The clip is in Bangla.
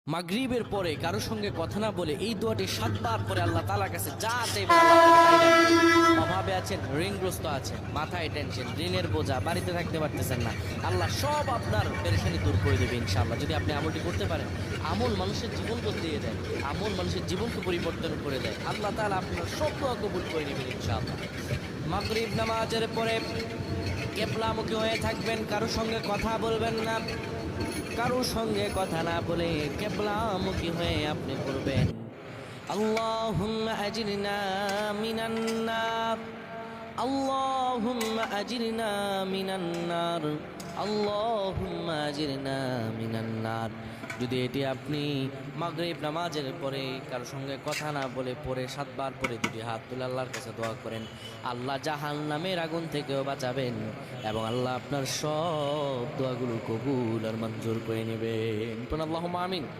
মাগরিবের পরে কারো সঙ্গে কথা না বলে এই দোয়াটি 7 বার করে আল্লাহ তাআলার কাছে যা চাইবেন আল্লাহ আপনাকে তাই দেন। অভাবে আছেন, ঋণগ্রস্ত আছেন, মাথায় টেনশন, ঋণের বোঝা, বাড়িতে থাকতে পারতেছেন না, আল্লাহ সব আপনার পেরেশানি দূর করে দেবে ইনশাআল্লাহ। যদি আপনি আমলটি করতে পারেন, আমল মানুষের জীবন বদলিয়ে দেয়, আমল মানুষের জীবনকে পরিবর্তন করে দেয়। আল্লাহ তাআলা আপনার সব দোয়া কবুল করে নেবেন ইনশাআল্লাহ। মাগরিব নামাজের পরে কেবলামুখী হয়ে থাকবেন, কারো সঙ্গে কথা বলবেন না, কারো সঙ্গে কথা না বলে কেবলামুখী হয়ে আপনি পড়বেন আল্লাহুম্মা আজিরনা মিনান নার, আল্লাহুম্মা আজিরনা মিনান নার, আল্লাহুম্মা আজিরনা মিনান নার। যদি এটি আপনি মাগরিব নামাজের পরে কারো সঙ্গে কথা না বলে পড়ে 7 বার পরে দুটি হাত তুলে আল্লাহর কাছে দোয়া করেন, আল্লাহ জাহান্নামের আগুন থেকেও বাঁচাবেন এবং আল্লাহ আপনার সব দোয়াগুলো কবুল আর মঞ্জুর করে নেবেন। আল্লাহুম্মা আমিন।